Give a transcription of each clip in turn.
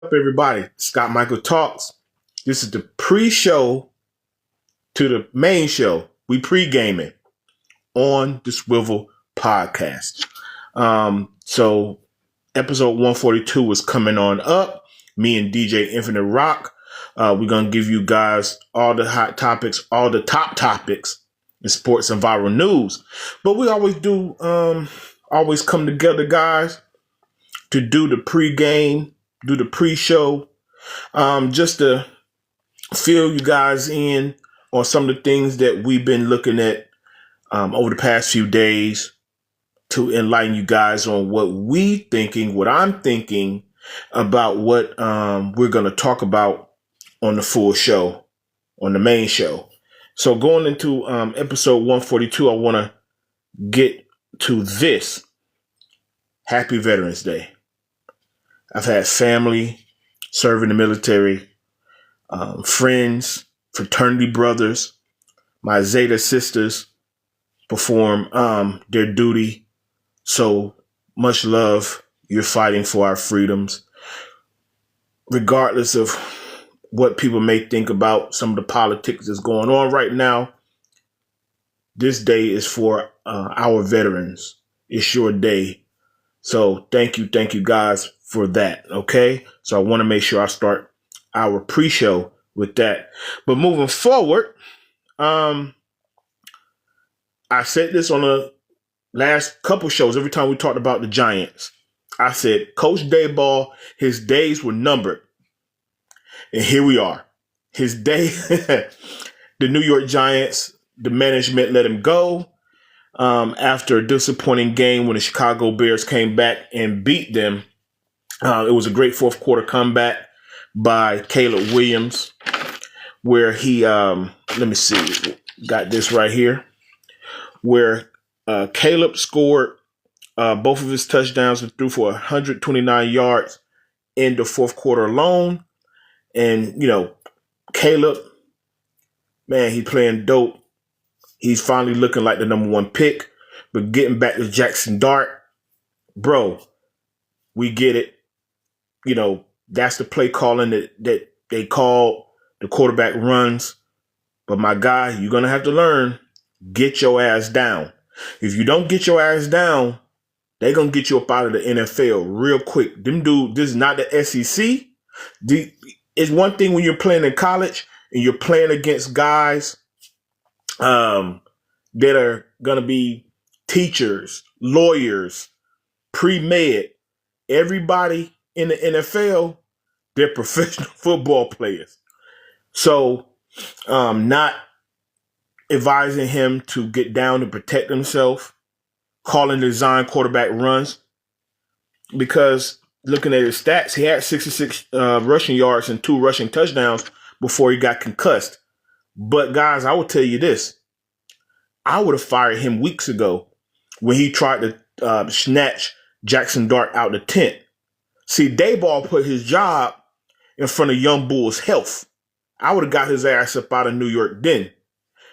Up, everybody? Scott Michael Talks. This is the pre-show to the main show. We pre-gaming on the Swivel podcast. So episode 142 is coming on up. Me and DJ Infinite Rock. We're going to give you guys all the hot topics, all the top topics in sports and viral news. But we always do, always come together, guys, to do the pre-game, do the pre-show, just to fill you guys in on some of the things that we've been looking at over the past few days, to enlighten you guys on what what I'm thinking about what we're going to talk about on the full show, on the main show. So going into episode 142, I want to get to this. Happy Veterans Day. I've had family serve in the military, friends, fraternity brothers, my Zeta sisters perform their duty. So much love. You're fighting for our freedoms. Regardless of what people may think about some of the politics that's going on right now, this day is for our veterans. It's your day. So thank you guys for that. Okay. So I want to make sure I start our pre-show with that. But moving forward, I said this on the last couple shows. Every time we talked about the Giants, I said, Coach Daboll, his days were numbered. And here we are. His day, the New York Giants, the management let him go. After a disappointing game when the Chicago Bears came back and beat them. It was a great fourth quarter comeback by Caleb Williams, where he, let me see, got this right here, where Caleb scored both of his touchdowns and threw for 129 yards in the fourth quarter alone. And, Caleb, man, he's playing dope. He's finally looking like the number one pick. But getting back to Jackson Dart, bro, we get it. That's the play calling that they call the quarterback runs. But my guy, you're going to have to learn, get your ass down. If you don't get your ass down, they're going to get you up out of the NFL real quick. Them dude, this is not the SEC. It's one thing when you're playing in college and you're playing against guys that are going to be teachers, lawyers, pre-med. Everybody in the NFL, they're professional football players. So not advising him to get down and protect himself, calling design quarterback runs, because looking at his stats, he had 66 rushing yards and 2 rushing touchdowns before he got concussed. But guys, I will tell you this. I would have fired him weeks ago when he tried to snatch Jackson Dart out the tent. See, Daboll put his job in front of young Bull's health. I would have got his ass up out of New York then.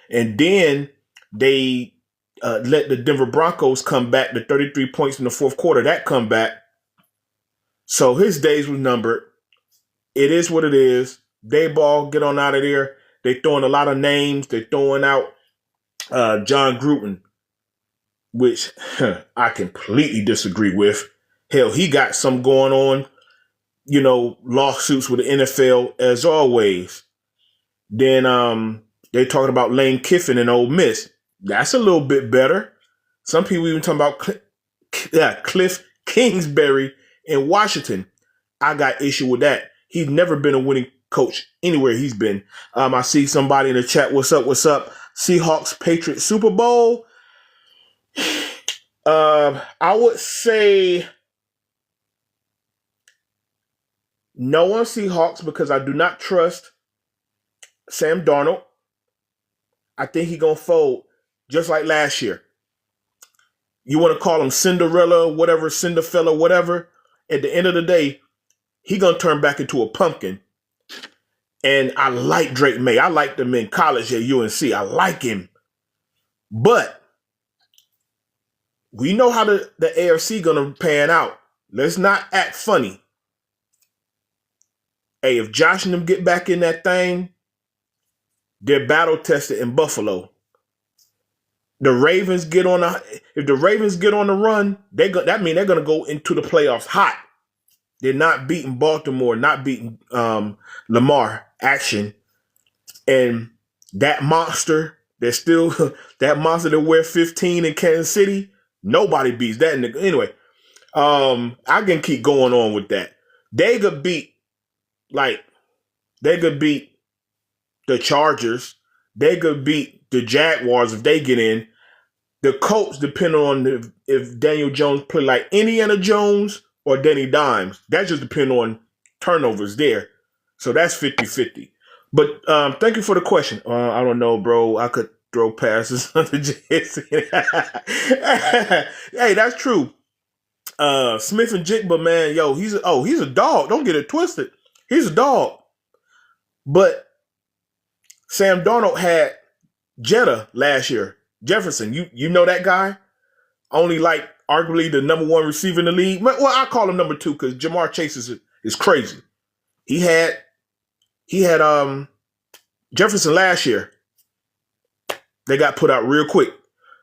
And then they let the Denver Broncos come back to 33 points in the fourth quarter. That comeback. So his days were numbered. It is what it is. Daboll, get on out of there. They throwing a lot of names. They're throwing out John Gruden, which I completely disagree with. Hell, he got some going on, lawsuits with the NFL as always. Then they talking about Lane Kiffin and Ole Miss. That's a little bit better. Some people even talking about Cliff Kingsbury in Washington. I got issue with that. He's never been a winning coach anywhere he's been. I see somebody in the chat. What's up? Seahawks Patriots Super Bowl. I would say no on Seahawks because I do not trust Sam Darnold. I think he's going to fold just like last year. You want to call him Cinderella, whatever, Cinderfella, whatever. At the end of the day, he's going to turn back into a pumpkin. And I like Drake May. I liked him in college at UNC. I like him. But we know how the AFC going to pan out. Let's not act funny. Hey, if Josh and them get back in that thing, they're battle tested in Buffalo. The Ravens get on if the Ravens get on the run, that means they're gonna go into the playoffs hot. They're not beating Baltimore, not beating Lamar action, and that monster. They're still that monster that wear 15 in Kansas City. Nobody beats that nigga. Anyway, I can keep going on with that. They could beat the Chargers. They could beat the Jaguars if they get in. The Colts, depending on if Daniel Jones play like Indiana Jones or Danny Dimes. That just depends on turnovers there. So that's 50-50. But thank you for the question. I don't know, bro. I could throw passes on the Jets. Hey, that's true. Smith and Jigba, man, yo, he's a dog. Don't get it twisted. He's a dog. But Sam Darnold had Jetta last year. Jefferson, you know that guy? Only like arguably the number one receiver in the league. Well, I call him number two because Jamar Chase is crazy. He had Jefferson last year. They got put out real quick.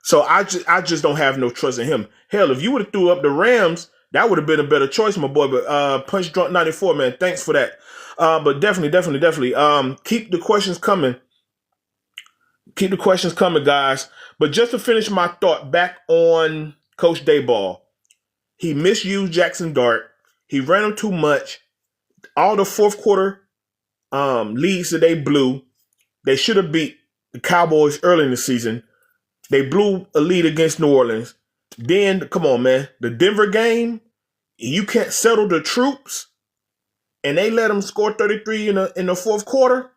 So I just don't have no trust in him. Hell, if you would have threw up the Rams, that would have been a better choice, my boy. But Punch Drunk 94, man, thanks for that. But definitely. Keep the questions coming. Keep the questions coming, guys. But just to finish my thought back on Coach Daboll, he misused Jackson Dart. He ran him too much. All the fourth quarter leads that they blew, they should have beat the Cowboys early in the season. They blew a lead against New Orleans. Then, come on, man, the Denver game, you can't settle the troops, and they let him score 33 in the fourth quarter.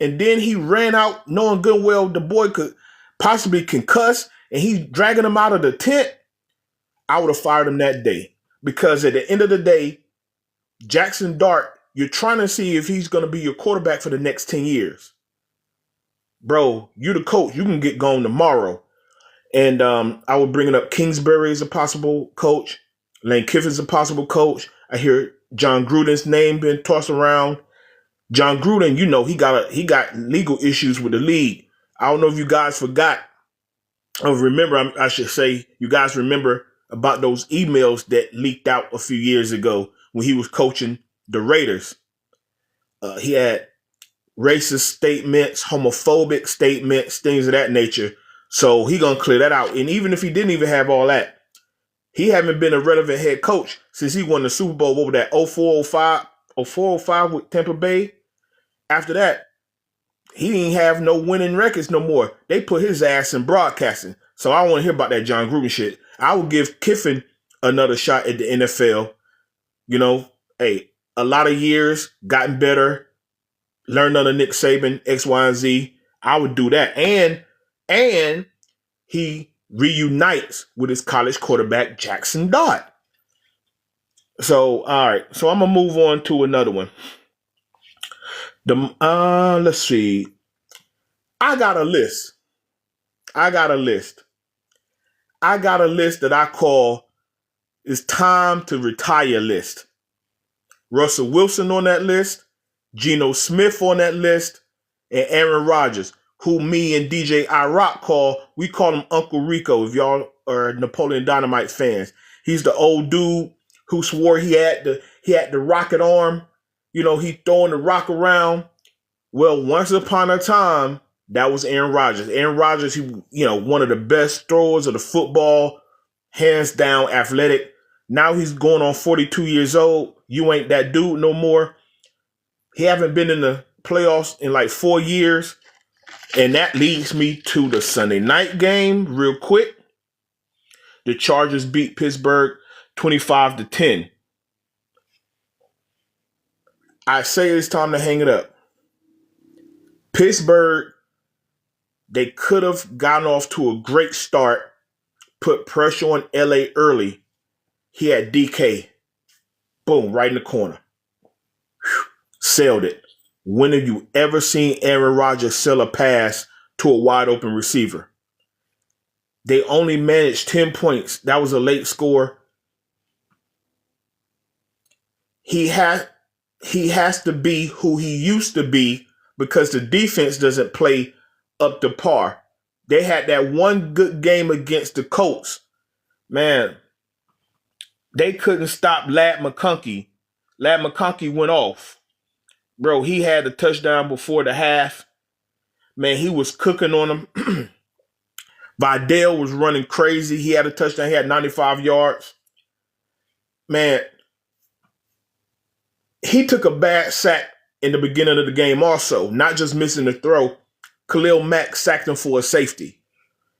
And then he ran out knowing good and well the boy could possibly concuss, and he's dragging him out of the tent. I would have fired him that day. Because at the end of the day, Jackson Dart, you're trying to see if he's going to be your quarterback for the next 10 years. Bro, you're the coach. You can get gone tomorrow. And I would bring it up. Kingsbury is a possible coach. Lane Kiffin's a possible coach. I hear John Gruden's name being tossed around. John Gruden, you know, he got legal issues with the league. I don't know if you guys forgot or remember, I should say, you guys remember about those emails that leaked out a few years ago when he was coaching the Raiders. He had racist statements, homophobic statements, things of that nature. So he gonna clear that out. And even if he didn't even have all that, he haven't been a relevant head coach since he won the Super Bowl over that 04-05 with Tampa Bay. After that, he didn't have no winning records no more. They put his ass in broadcasting. So I don't want to hear about that John Gruden shit. I would give Kiffin another shot at the NFL. You know, hey, a lot of years, gotten better, learned under Nick Saban, X, Y, and Z. I would do that. And he reunites with his college quarterback, Jackson Dart. So, all right. So I'm going to move on to another one. Let's see. I got a list that I call "It's Time to Retire" list. Russell Wilson on that list, Geno Smith on that list, and Aaron Rodgers, who me and DJ iRock we call him Uncle Rico if y'all are Napoleon Dynamite fans. He's the old dude who swore he had the rocket arm. You know, he throwing the rock around. Well, once upon a time, that was Aaron Rodgers. Aaron Rodgers, one of the best throwers of the football, hands down, athletic. Now he's going on 42 years old. You ain't that dude no more. He haven't been in the playoffs in like 4 years. And that leads me to the Sunday night game real quick. The Chargers beat Pittsburgh 25-10. I say it's time to hang it up. Pittsburgh, they could have gotten off to a great start, put pressure on LA early. He had DK. Boom, right in the corner. Whew, sailed it. When have you ever seen Aaron Rodgers sell a pass to a wide open receiver? They only managed 10 points. That was a late score. He he has to be who he used to be because the defense doesn't play up to par. They had that one good game against the Colts. Man, they couldn't stop Lad McConkey. Lad McConkey went off. Bro, he had a touchdown before the half. Man, he was cooking on them. Vidal was running crazy. He had a touchdown. He had 95 yards. Man, he took a bad sack in the beginning of the game also, not just missing the throw. Khalil Mack sacked him for a safety.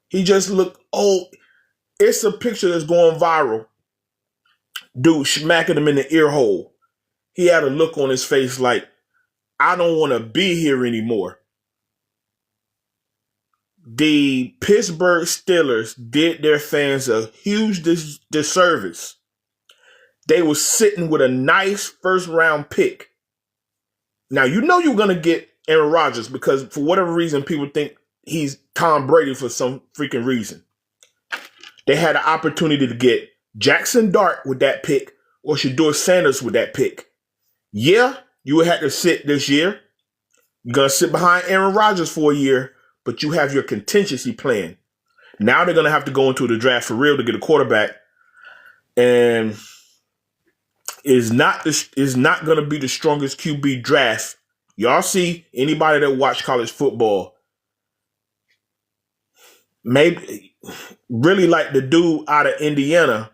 He just looked old. It's a picture that's going viral. Dude smacking him in the ear hole. He had a look on his face like, I don't want to be here anymore. The Pittsburgh Steelers did their fans a huge disservice. They were sitting with a nice first round pick. Now, you know you're going to get Aaron Rodgers because for whatever reason, people think he's Tom Brady for some freaking reason. They had an opportunity to get Jackson Dart with that pick or Shedeur Sanders with that pick. Yeah, you would have to sit this year. You're going to sit behind Aaron Rodgers for a year, but you have your contingency plan. Now they're going to have to go into the draft for real to get a quarterback. And is not going to be the strongest QB draft. Y'all see anybody that watch college football, maybe really like the dude out of Indiana.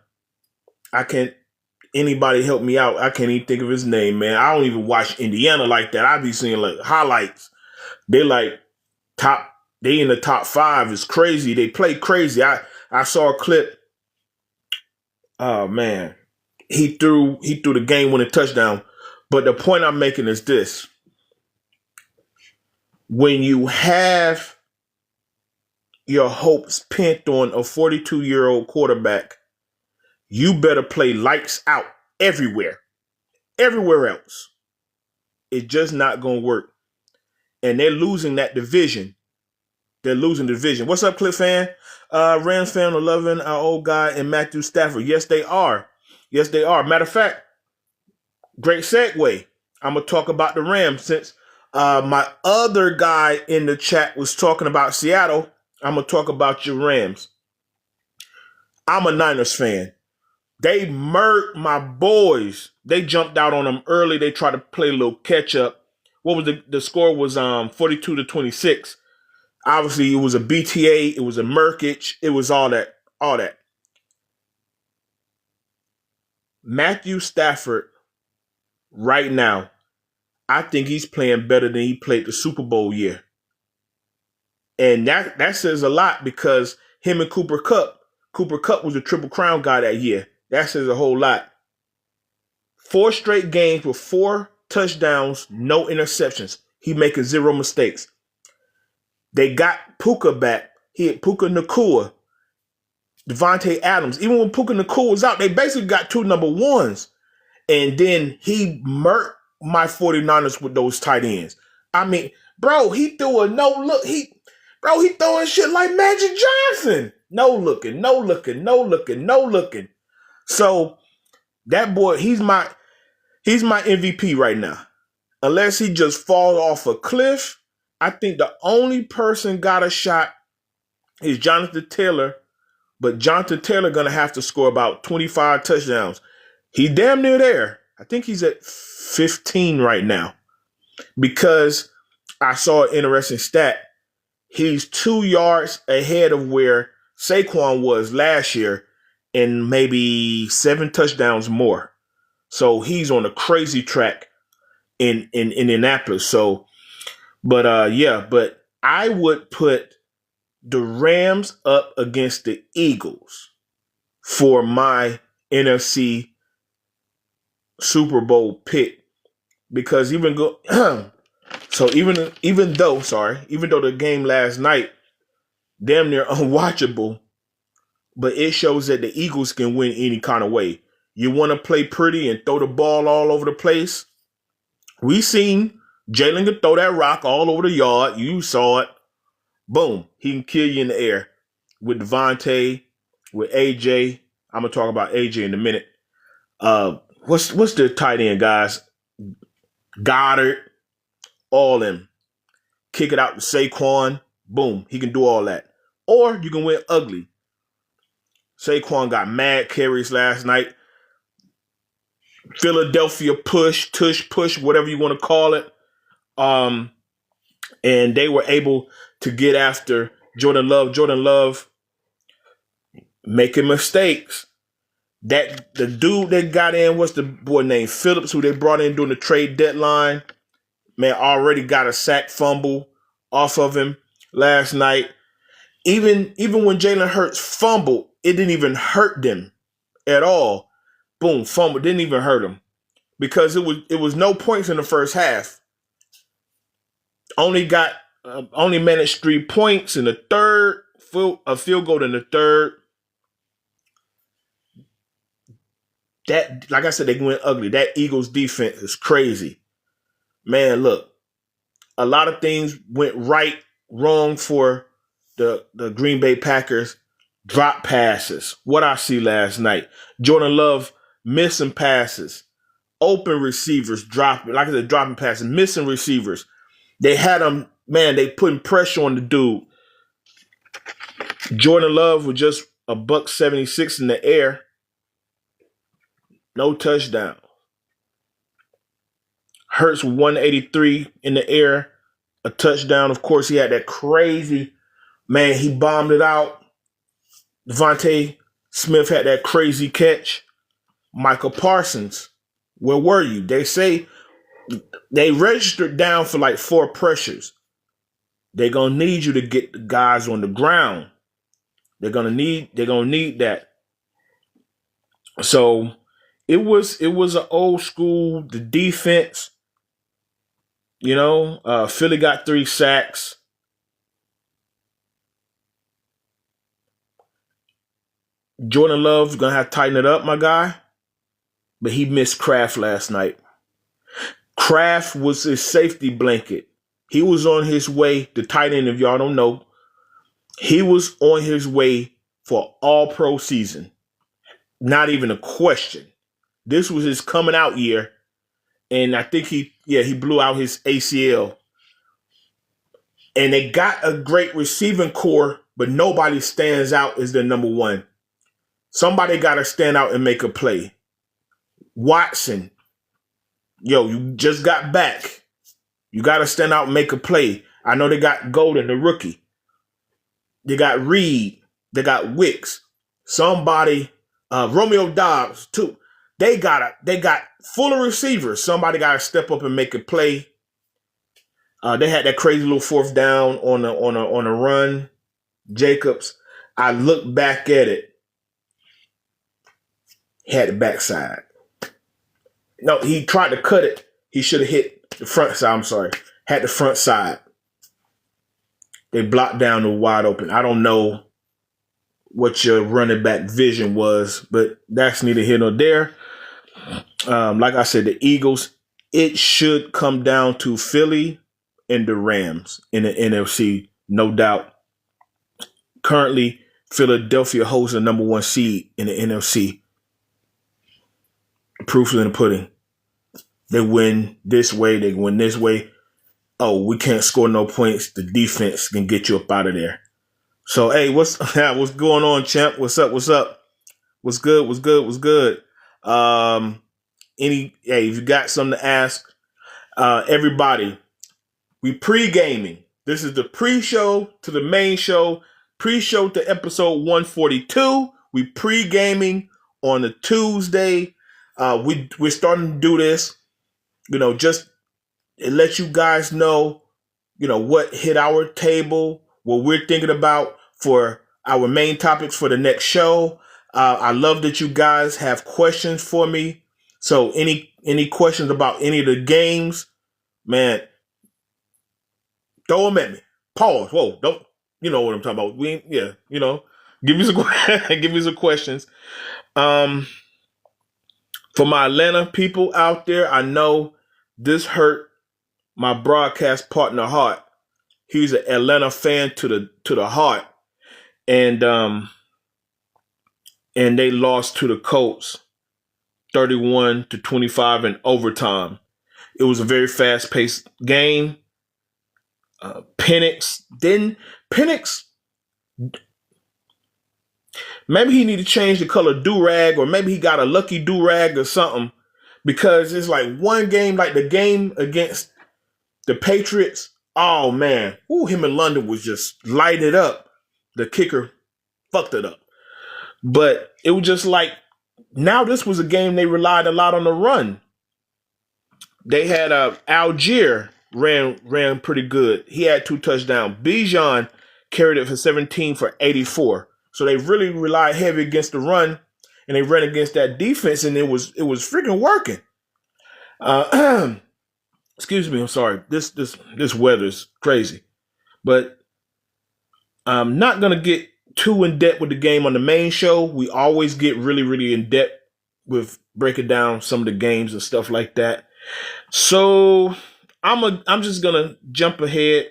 Anybody help me out? I can't even think of his name, man. I don't even watch Indiana like that. I be seeing like highlights. They in the top 5. It's crazy. They play crazy. I saw a clip. Oh man. He threw the game-winning touchdown. But the point I'm making is this. When you have your hopes pinned on a 42-year-old quarterback, you better play lights out everywhere. Everywhere else. It's just not going to work. And they're losing that division. They're losing the division. What's up, Cliff fan? Rams fan are loving our old guy and Matthew Stafford. Yes, they are. Yes, they are. Matter of fact, great segue. I'm going to talk about the Rams since my other guy in the chat was talking about Seattle. I'm going to talk about your Rams. I'm a Niners fan. They murked my boys. They jumped out on them early. They tried to play a little catch up. What was the score was 42-26. Obviously, it was a BTA. It was a murkage. It was all that. Matthew Stafford, right now, I think he's playing better than he played the Super Bowl year. And that says a lot because him and Cooper Kupp was a Triple Crown guy that year. That says a whole lot. 4 straight games with 4 touchdowns, no interceptions. He making 0 mistakes. They got Puka back. He had Puka Nacua, Devontae Adams. Even when Puka Nacua was out, they basically got 2 number 1s. And then he murked my 49ers with those tight ends. I mean, bro, he threw a no-look. He throwing shit like Magic Johnson. No looking. So that boy, he's my MVP right now. Unless he just falls off a cliff, I think the only person got a shot is Jonathan Taylor. But Jonathan Taylor going to have to score about 25 touchdowns. He's damn near there. I think he's at 15 right now. Because I saw an interesting stat. He's 2 yards ahead of where Saquon was last year and maybe 7 touchdowns more. So he's on a crazy track in Indianapolis. So, but I would put the Rams up against the Eagles for my NFC Super Bowl pick because even though the game last night damn near unwatchable, but it shows that the Eagles can win any kind of way. You want to play pretty and throw the ball all over the place? We seen Jalen could throw that rock all over the yard. You saw it. Boom. He can kill you in the air. With Devontae, with AJ. I'm going to talk about AJ in a minute. What's the tight end, guys? Goddard, all them. Kick it out to Saquon. Boom. He can do all that. Or you can win ugly. Saquon got mad carries last night. Philadelphia push, tush push, whatever you want to call it. And they were able to get after Jordan Love. Jordan Love making mistakes. That the dude they got in, what's the boy named Phillips, who they brought in during the trade deadline, man, already got a sack fumble off of him last night. Even when Jalen Hurts fumbled, it didn't even hurt them at all. Boom, fumble, didn't even hurt him because it was no points in the first half. Only managed 3 points in the third, a field goal in the third. That, like I said, they went ugly. That Eagles defense is crazy. Man, look, a lot of things went wrong for the Green Bay Packers. Drop passes. What I see last night. Jordan Love missing passes. Open receivers dropping. Like I said, dropping passes. Missing receivers. They had them, man, they putting pressure on the dude. Jordan Love was just $176 in the air. No touchdown. Hurts 183 in the air. A touchdown. Of course, he had that crazy, man, he bombed it out. Devontae Smith had that crazy catch. Michael Parsons, where were you? They say they registered down for like 4 pressures. They're gonna need you to get the guys on the ground. They're gonna need that. So it was an old school, the defense. Philly got 3 sacks. Jordan Love's gonna have to tighten it up, my guy. But he missed Kraft last night. Kraft was his safety blanket. He was on his way, the tight end, if y'all don't know. He was on his way for all-pro season. Not even a question. This was his coming out year. And I think he blew out his ACL. And they got a great receiving core, but nobody stands out as their number one. Somebody got to stand out and make a play. Watson, you just got back. You got to stand out and make a play. I know they got Golden, the rookie. They got Reed. They got Wicks. Somebody, Romeo Dobbs, too. They got full of receivers. Somebody got to step up and make a play. They had that crazy little 4th down on a run. Jacobs. I look back at it. He had the backside. No, he tried to cut it. He should have hit the front side. I'm sorry. Had the front side. They blocked down the wide open. I don't know what your running back vision was, but that's neither here nor there. Like I said, the Eagles, it should come down to Philly and the Rams in the NFC, no doubt. Currently, Philadelphia holds the number 1 seed in the NFC. Proof is in the pudding. They win this way. They win this way. Oh, we can't score no points. The defense can get you up out of there. So, hey, what's going on, champ? What's up? What's good? If you got something to ask, everybody, we pre-gaming. This is the pre-show to the main show. Pre-show to episode 142. We pre-gaming on a Tuesday. We're starting to do this, just to let you guys know, what hit our table, what we're thinking about for our main topics for the next show. I love that you guys have questions for me. So any questions about any of the games, man, throw them at me. Pause. Whoa, don't, you know what I'm talking about. Give me some questions. For my Atlanta people out there, I know this hurt my broadcast partner heart. He's an Atlanta fan to the heart, and they lost to the Colts 31-25 in overtime. It was a very fast-paced game. Penix, maybe he need to change the color do-rag, or maybe he got a lucky do-rag or something, because it's like one game, like the game against the Patriots. Oh, man. Ooh, him in London was just lighting it up. The kicker fucked it up. But it was just like, now this was a game they relied a lot on the run. They had Algier ran pretty good. He had 2 touchdowns. Bijan carried it for 17 for 84. So they really relied heavy against the run, and they ran against that defense, and it was freaking working. Excuse me, I'm sorry. This weather's crazy. But I'm not gonna get too in depth with the game on the main show. We always get really, really in depth with breaking down some of the games and stuff like that. So I'm just gonna jump ahead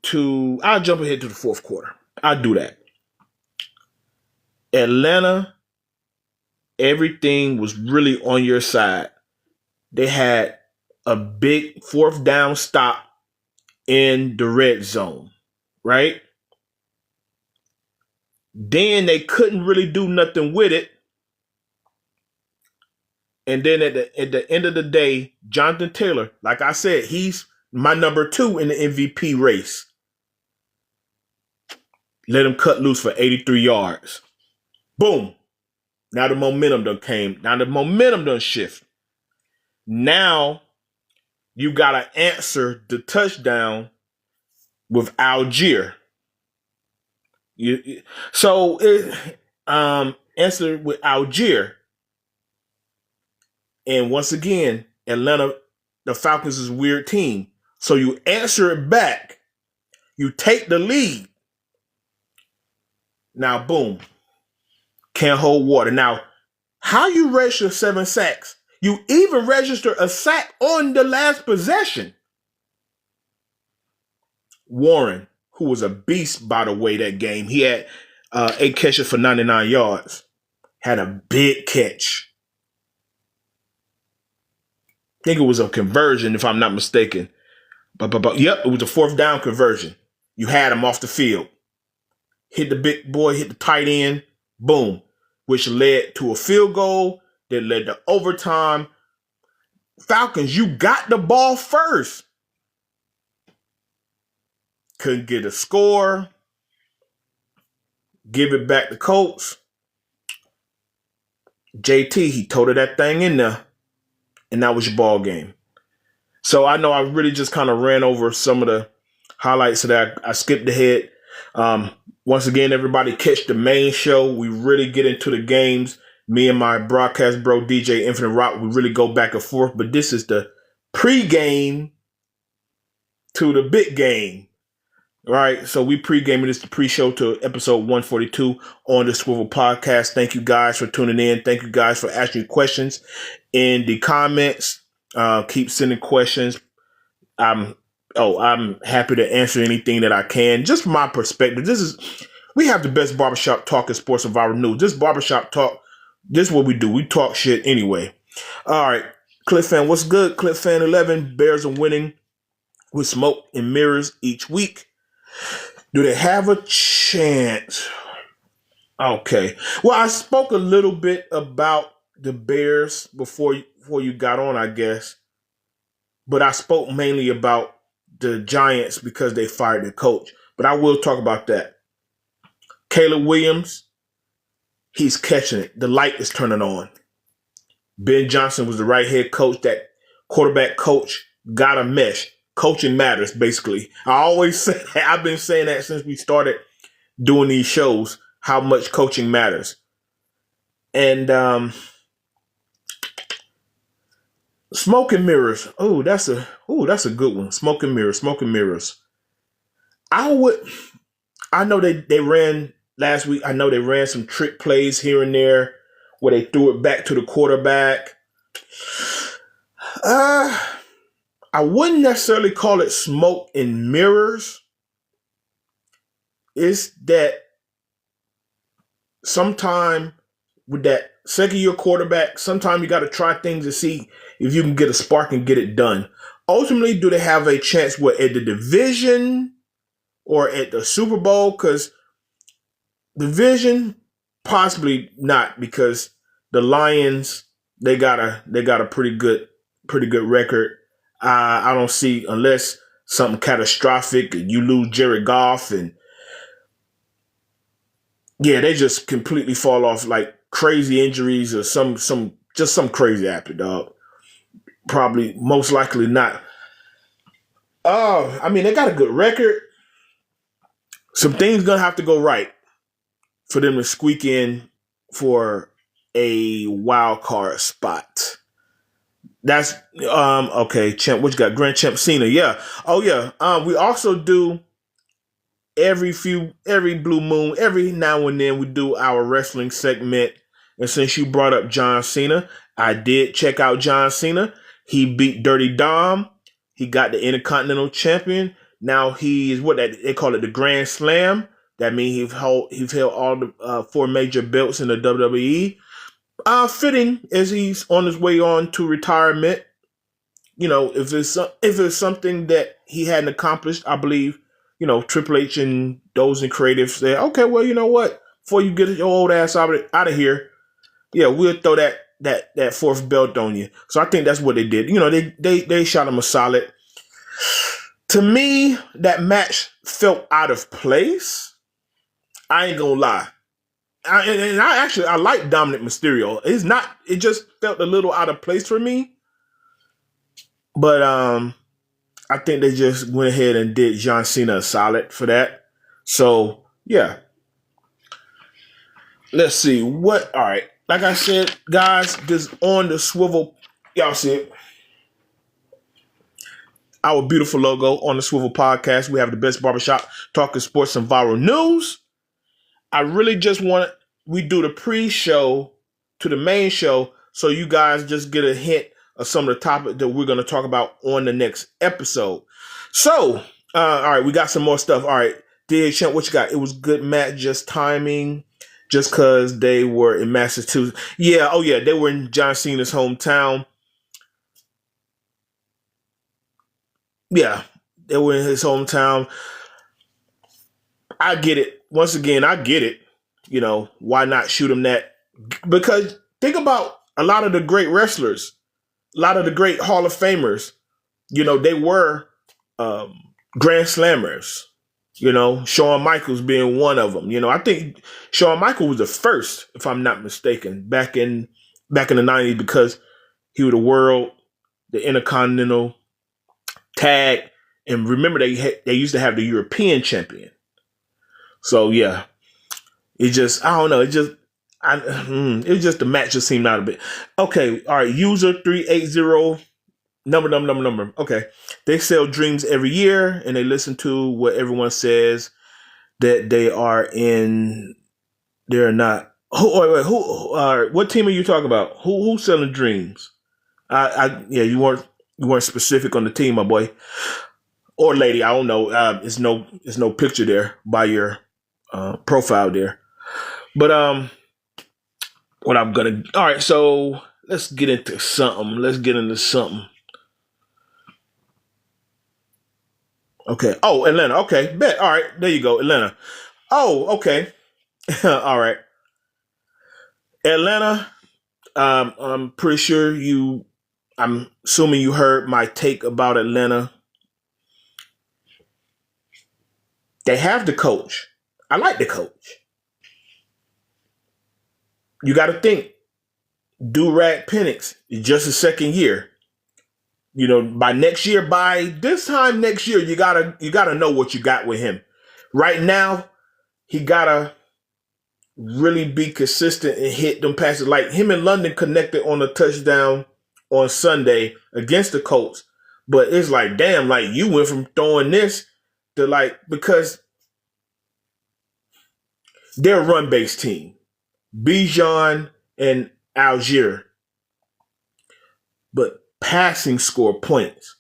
to the fourth quarter. I'll do that. Atlanta, everything was really on your side. They had a big 4th down stop in the red zone, right? Then they couldn't really do nothing with it. And then at the end of the day, Jonathan Taylor, like I said, he's my number 2 in the MVP race. Let him cut loose for 83 yards. Boom. Now the momentum done came. Now the momentum done shift. Now you got to answer the touchdown with Algier. Answer with Algier. And once again, Atlanta, the Falcons is a weird team. So you answer it back. You take the lead. Now, boom. Can't hold water. Now, how you register 7 sacks? You even register a sack on the last possession. Warren, who was a beast, by the way, that game. He had 8 catches for 99 yards. Had a big catch. I think it was a conversion, if I'm not mistaken. But yep, it was a 4th down conversion. You had him off the field. Hit the big boy, hit the tight end. Boom. Which led to a field goal that led to overtime. Falcons, you got the ball first. Couldn't get a score. Give it back to Colts. JT, he toted that thing in there. And that was your ball game. So I know I really just kind of ran over some of the highlights so that I skipped ahead. Once again, everybody catch the main show. We really get into the games. Me and my broadcast bro, DJ Infinite Rock, we really go back and forth. But this is the pre-game to the big game. All right, so we pre-gaming this, the pre-show to episode 142 on the Swivel Podcast. Thank you guys for tuning in. Thank you guys for asking questions in the comments. Keep sending questions. I'm happy to answer anything that I can. Just from my perspective, we have the best barbershop talk in sports and viral news. This barbershop talk, this is what we do. We talk shit anyway. All right, Cliff fan, what's good? Cliff fan 11, Bears are winning with smoke and mirrors each week. Do they have a chance? Okay. Well, I spoke a little bit about the Bears before you got on, I guess. But I spoke mainly about the Giants because they fired their coach. But I will talk about that. Caleb Williams, he's catching it. The light is turning on. Ben Johnson was the right head coach. That quarterback coach got a mesh. Coaching matters, basically. I always say that. I've been saying that since we started doing these shows, how much coaching matters. And smoke and mirrors. That's a good one. Smoke and mirrors. I know they ran last week. I know they ran some trick plays here and there where they threw it back to the quarterback. I wouldn't necessarily call it smoke and mirrors. It's that sometime with that second year quarterback. Sometimes you got to try things to see if you can get a spark and get it done. Ultimately, do they have a chance at the division or at the Super Bowl? Because division, possibly not, because the Lions, they got a pretty good record. I don't see, unless something catastrophic and you lose Jared Goff, and they just completely fall off, like crazy injuries or some crazy happen, dog. Probably, most likely not. They got a good record. Some things gonna have to go right for them to squeak in for a wild card spot. That's okay. Champ, what you got? Grand Champ Cena, yeah. Oh yeah. We also do every blue moon, every now and then we do our wrestling segment. And since you brought up John Cena, I did check out John Cena. He beat Dirty Dom. He got the Intercontinental Champion. Now he is what they call it, the Grand Slam. That means he's held all the 4 major belts in the WWE. Fitting as he's on his way on to retirement. You know, if it's something that he hadn't accomplished, I believe, Triple H and those in creative said, okay, well, you know what? Before you get your old ass out of here, we'll throw that 4th belt on you. So I think that's what they did. They shot him a solid. To me, that match felt out of place. I ain't gonna lie. I like Dominic Mysterio. It just felt a little out of place for me. But I think they just went ahead and did John Cena a solid for that. So yeah. Let's see all right. Like I said, guys, this on the swivel. Y'all see it. Our beautiful logo on the Swivel Podcast. We have the best barbershop talking sports and viral news. I really just we do the pre-show to the main show so you guys just get a hint of some of the topics that we're going to talk about on the next episode. So, all right, we got some more stuff. All right, Champ, what you got? It was good match, just timing, just because they were in Massachusetts. Yeah, they were in John Cena's hometown. Yeah, they were in his hometown. I get it. Once again, I get it. Why not shoot him that? Because think about a lot of the great wrestlers, a lot of the great Hall of Famers. They were Grand Slammers. Shawn Michaels being one of them. I think Shawn Michaels was the first, if I'm not mistaken, back in the 90s, because he was the world, the Intercontinental, tag, and remember they used to have the European champion. So yeah, it just, I don't know, it was just the match just seemed out a bit. Okay, all right, user 380 number. Okay, they sell dreams every year, and they listen to what everyone says that they are in. They're not. What team are you talking about? Who's selling dreams? You weren't specific on the team, my boy or lady. I don't know. There's no picture there by your profile there. But all right. So let's get into something. Okay. Oh, Atlanta. Okay. Bet. All right. There you go. Atlanta. Oh, okay. All right. Atlanta. I'm pretty sure I'm assuming you heard my take about Atlanta. They have the coach. I like the coach. You got to think, Durag Penix is just his second year. By this time next year, you gotta know what you got with him. Right now, he gotta really be consistent and hit them passes. Like him and London connected on a touchdown on Sunday against the Colts. But it's like, damn, like you went from throwing this to because they're a run-based team. Bijan and Algier. But passing score points.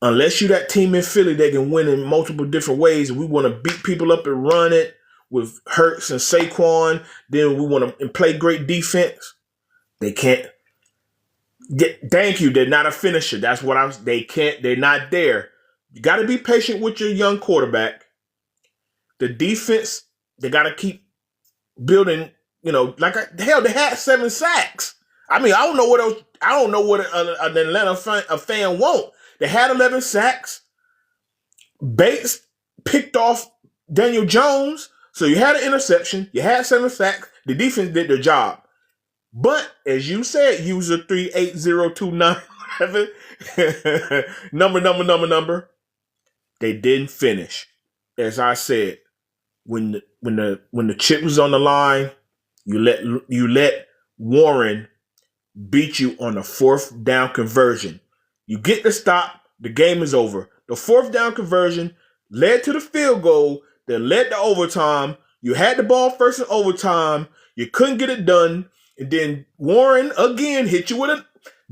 Unless you that team in Philly that can win in multiple different ways, and we want to beat people up and run it, with Hurts and Saquon. Then we want to play great defense. They can't. Thank you. They're not a finisher. That's what they can't. They're not there. You got to be patient with your young quarterback. The defense, they got to keep building. Hell, they had 7 sacks. I mean, I don't know what else. I don't know what an Atlanta fan want. They had 11 sacks. Bates picked off Daniel Jones. So you had an interception. You had 7 sacks. The defense did their job. But as you said, user 380297 number. They didn't finish. As I said, when the chip was on the line, you let Warren beat you on the 4th down conversion. You get the stop, the game is over. The 4th down conversion led to the field goal that led to overtime. You had the ball first in overtime. You couldn't get it done. And then Warren again hit you with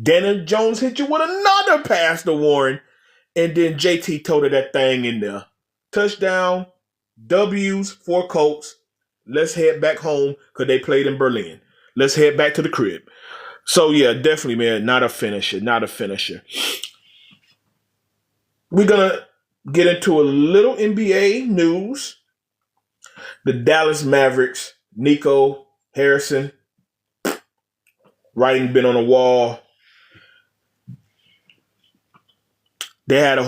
Daniel Jones hit you with another pass to Warren. And then JT toted that thing in there. Touchdown, W's for Colts. Let's head back home because they played in Berlin. Let's head back to the crib. So, yeah, definitely, man, not a finisher. We're going to get into a little NBA news. The Dallas Mavericks, Nico Harrison, writing been on the wall. They're having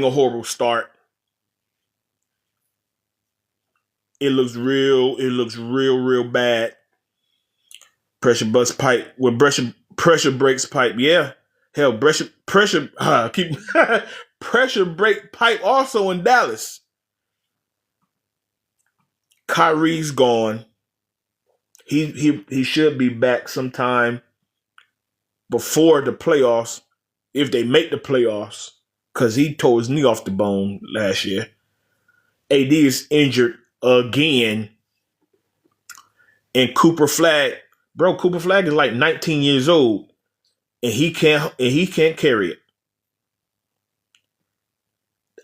a horrible start. It looks real bad. Pressure breaks pipe. Yeah. Hell, pressure break pipe also in Dallas. Kyrie's gone. He should be back sometime before the playoffs, if they make the playoffs, because he tore his knee off the bone last year. AD is injured again. And Cooper Flag is like 19 years old, and he can't carry it.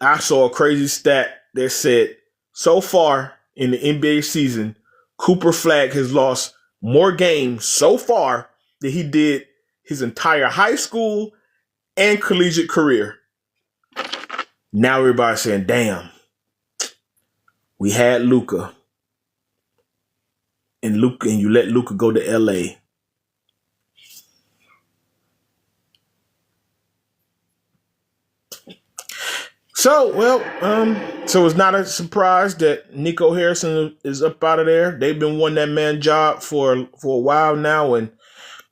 I saw a crazy stat that said so far in the NBA season, Cooper Flag has lost more games so far than he did his entire high school and collegiate career. Now everybody's saying, damn, we had Luka. And you let Luka go to LA. So it's not a surprise that Nico Harrison is up out of there. They've been wanting that man job for a while now, and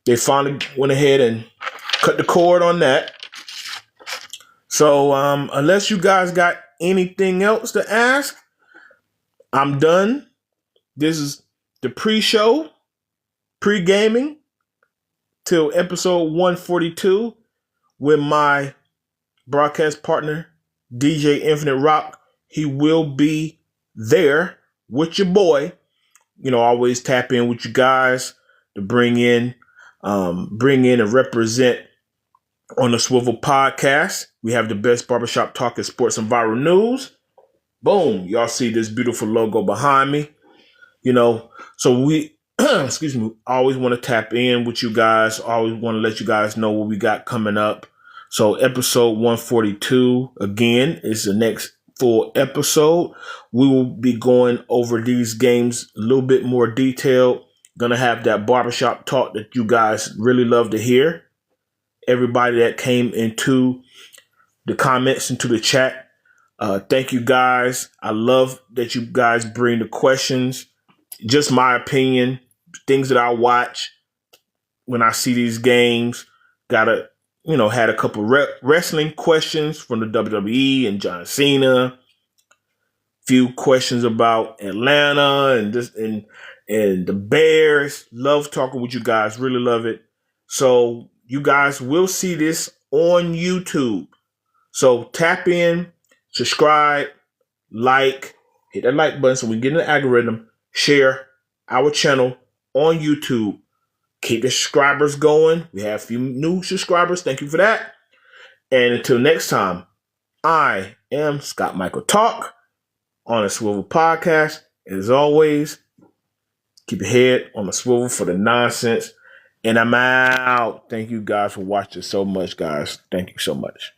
they finally went ahead and cut the cord on that. So unless you guys got anything else to ask, I'm done. This is the pre-show, pre-gaming, till episode 142 with my broadcast partner, DJ Infinite Rock. He will be there with your boy. Always tap in with you guys to bring in and represent on the Swivel Podcast. We have the best barbershop talk in sports and viral news. Boom. Y'all see this beautiful logo behind me. So we, excuse me, always want to tap in with you guys. Always want to let you guys know what we got coming up. So episode 142, again, is the next full episode. We will be going over these games a little bit more detailed. Going to have that barbershop talk that you guys really love to hear. Everybody that came into the comments, into the chat, thank you guys. I love that you guys bring the questions. Just my opinion, things that I watch when I see these games. Had a couple wrestling questions from the WWE and John Cena. Few questions about Atlanta and the Bears. Love talking with you guys. Really love it. So you guys will see this on YouTube. So tap in, subscribe, hit that like button so we get in the algorithm. Share our channel on YouTube. Keep the subscribers going. We have a few new subscribers. Thank you for that. And until next time, I am Scott Michael Talk on the Swivel Podcast. As always, keep your head on the swivel for the nonsense. And I'm out. Thank you guys for watching so much, guys. Thank you so much.